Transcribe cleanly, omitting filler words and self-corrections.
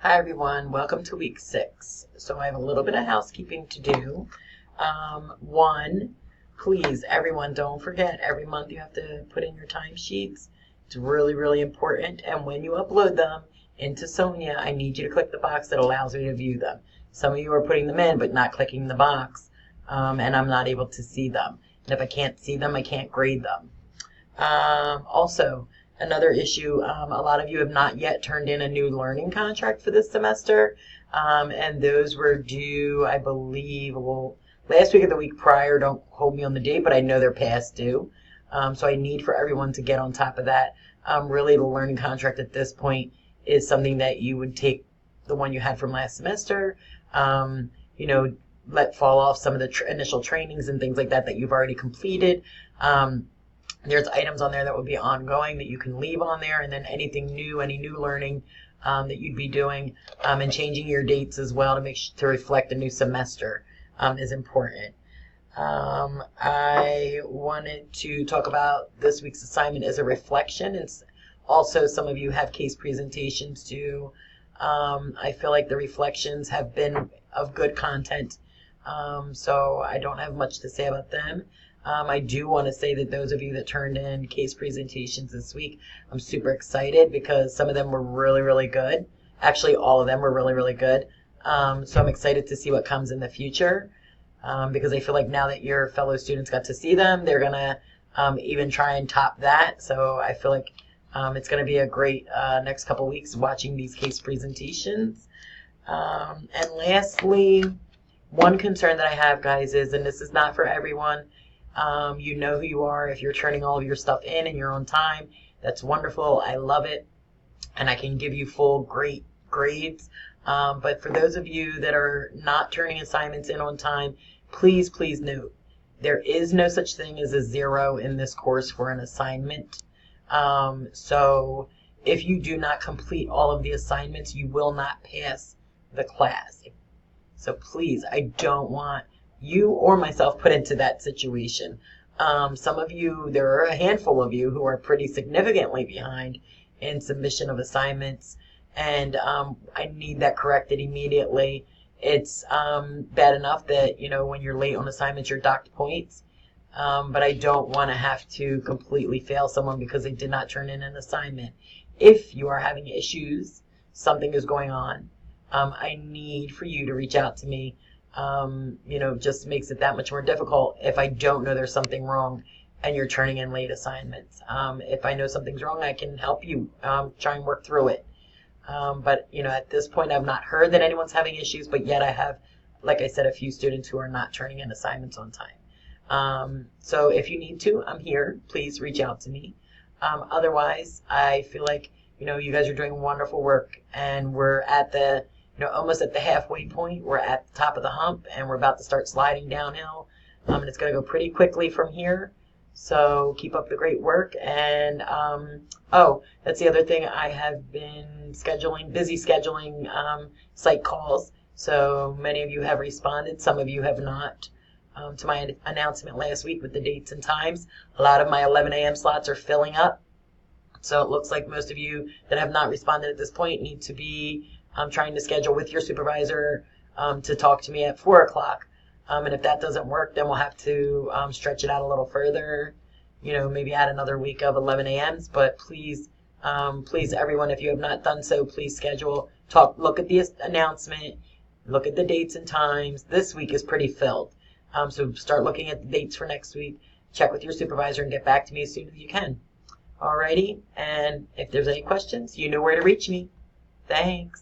Hi everyone, welcome to week 6. So I have a little bit of housekeeping to do. One, please, everyone, don't forget, every month you have to put in your timesheets. It's really, really important. And when you upload them into Sonia, I need you to click the box that allows me to view them. Some of you are putting them in, but not clicking the box, and I'm not able to see them. And if I can't see them, I can't grade them. Also, another issue, a lot of you have not yet turned in a new learning contract for this semester, and those were due, I believe, well, last week or the week prior. Don't hold me on the date, but I know they're past due. So I need for everyone to get on top of that. Really, the learning contract at this point is something that you would take the one you had from last semester, let fall off some of the initial trainings and things like that that you've already completed. There's items on there that will be ongoing that you can leave on there, and then anything new, any new learning that you'd be doing, and changing your dates as well to reflect the new semester is important. I wanted to talk about this week's assignment as a reflection. It's also, some of you have case presentations too. I feel like the reflections have been of good content, so I don't have much to say about them. I do want to say that those of you that turned in case presentations this week, I'm super excited because some of them were really, really good. Actually, all of them were really, really good. So I'm excited to see what comes in the future, because I feel like now that your fellow students got to see them, they're going to even try and top that. So I feel like it's going to be a great next couple weeks watching these case presentations. And lastly, one concern that I have, guys, is, and this is not for everyone, you know who you are. If you're turning all of your stuff in your own time, that's wonderful. I love it. And I can give you full great grades. But for those of you that are not turning assignments in on time, please, please note, there is no such thing as a 0 in this course for an assignment. So if you do not complete all of the assignments, you will not pass the class. So please, I don't want you or myself put into that situation. Some of you, there are a handful of you who are pretty significantly behind in submission of assignments, and I need that corrected immediately. It's bad enough that, when you're late on assignments, you're docked points, but I don't want to have to completely fail someone because they did not turn in an assignment. If you are having issues, something is going on, I need for you to reach out to me. Just makes it that much more difficult if I don't know there's something wrong and you're turning in late assignments. If I know something's wrong, I can help you try and work through it. But at this point, I've not heard that anyone's having issues, but yet I have, like I said, a few students who are not turning in assignments on time. So if you need to, I'm here. Please reach out to me. Otherwise, I feel like, you guys are doing wonderful work, and we're at the almost at the halfway point. We're at the top of the hump, and we're about to start sliding downhill. And it's going to go pretty quickly from here. So keep up the great work. And, that's the other thing. I have been busy scheduling site calls. So many of you have responded. Some of you have not. To my announcement last week with the dates and times, a lot of my 11 a.m. slots are filling up. So it looks like most of you that have not responded at this point need to be trying to schedule with your supervisor to talk to me at 4 o'clock. And if that doesn't work, then we'll have to stretch it out a little further, maybe add another week of 11 a.m.s. But please, everyone, if you have not done so, please schedule, look at the announcement, look at the dates and times. This week is pretty filled. So start looking at the dates for next week, check with your supervisor, and get back to me as soon as you can. Alrighty, and if there's any questions, you know where to reach me. Thanks.